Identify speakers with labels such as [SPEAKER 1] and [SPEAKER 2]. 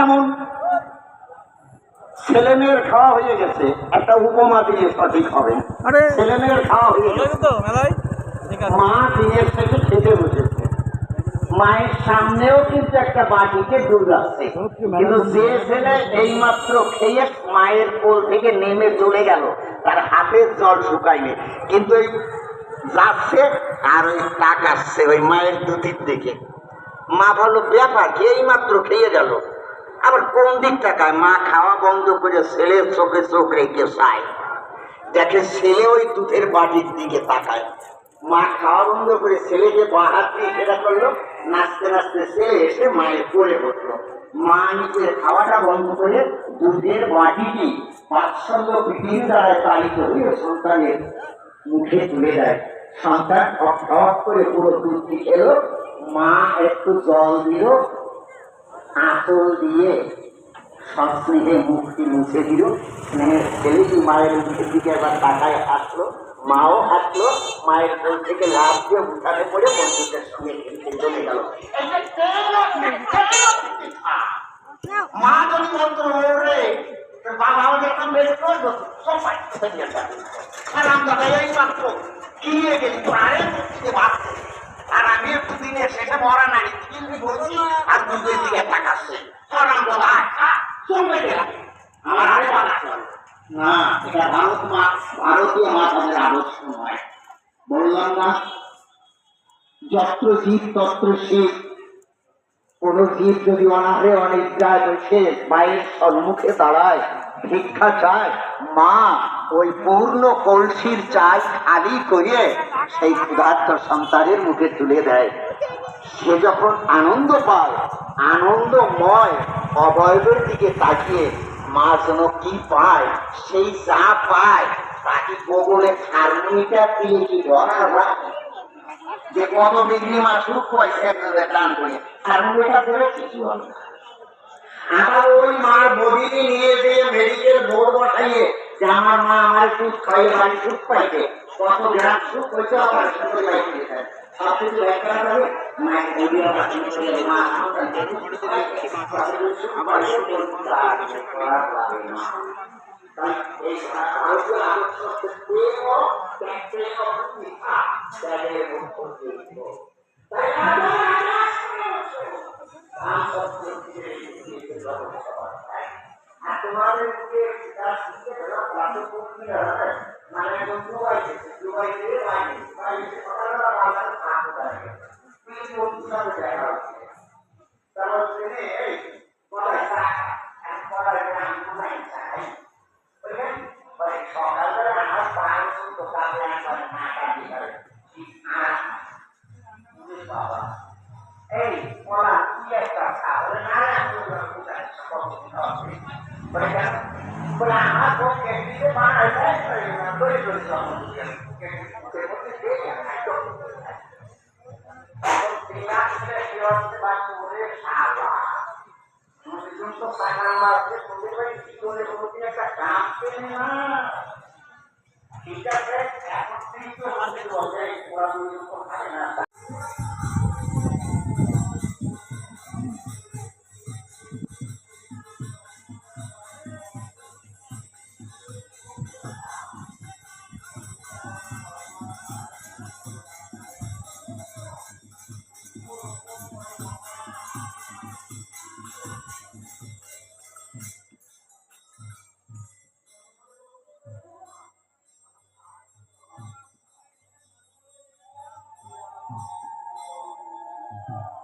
[SPEAKER 1] কেমন? ছেলে মেয়ের খাওয়া হয়ে গেছে, একটা উপমা দিয়ে সঠিক হবে। ছেলে মেয়ের খাওয়া হয়ে গেছে, মা দিনের থেকে খেতে বসেছে, মায়ের সামনেও কিন্তু একটা বাটিতে দুধ আছে, কিন্তু যে ছেলে এইমাত্র খেয়ে মায়ের কোল থেকে নেমে চলে গেল, তার হাতের জল শুকায়নি, কিন্তু ওই যাচ্ছে আর ওই তাকাচ্ছে ওই মায়ের দুধের দিকে। মা ভালো ব্যাপার কি, এইমাত্র খেয়ে গেল, আবার কোন দিক তাকায়? মা খাওয়া বন্ধ করে ছেলের চোখে চোখ রেখে চায়, দেখে ছেলে ওই দুধের বাটির দিকে তাকায়। মা খাওয়া বন্ধ করে ছেলেকে বা হাত দিয়ে সেটা করলো, নাচতে নাচতে ছেলে এসে মায়ের কোলে বসলো। মা নিজের খাওয়াটা বন্ধ করে দুধের বাটিটি বাৎসল্য পৃথিবী দ্বারা চালিত হয়ে সন্তানের মুখে তুলে দেয়। সন্তান ঠক করে পুরো দুধটি খেলো, মা একটু জল দিল, আঁচল দিয়ে সস্নেহে মুখটি মুছে দিল। স্নেহের ছেলেটি মায়ের মুখের দিকে একবার তাকায় আসলো, মাও আসলো, মায়ের কোল থেকে লাফ দিয়ে উঠানে পড়ে বন্ধুদের সঙ্গে খেলতে চলে গেল। মা যদি বলতো রে বাবা আমাদের একটা বেশ করবো সবাই এই মাত্র গিয়ে গেলি তো আরে ভাবছে, আর আমি একটু দিনের শেষে মরা নাই কিন্তু বলছি আর দুধের দিকে তাকাচ্ছে। আমার আরে না, এটা ভারতীয় মা তাদের আদর্শ নয়। বললাম না, যত্র জীব তত্র শিব। কোন জীব যদি অনাহারে অনেক যায় বসে মায়ের সম্মুখে দাঁড়ায়, ভিক্ষা চায়, মা ওই পূর্ণ কলসির চাল খালি করে সেই ক্ষুধার্ত সন্তানের মুখে তুলে দেয়। সে যখন আনন্দ পায়, আনন্দময় অবয়বের দিকে তাকিয়ে মা যেন কি পায়, সেই যা পায় তাকে বগলে থার্মোমিটার দিয়ে কি ধরা যায় যে কত ডিগ্রি মা শুরু করেছে টান করে থার্মোমিটার ধরে কিছু হবে না। আবার ওই মার বডি নিয়ে যেয়ে মেডিকেল বোর্ড বসাইয়ে যে আমার মা আমার সুখ খাইয়ে বাড়ি সুখ পাইছে, কত গ্রাম সুখ হয়েছে আমার সুখ পাইছে, সবকিছু ব্যাখ্যা করে মায়ের বডি আবার মা ঠিক আছে।
[SPEAKER 2] Mm-hmm.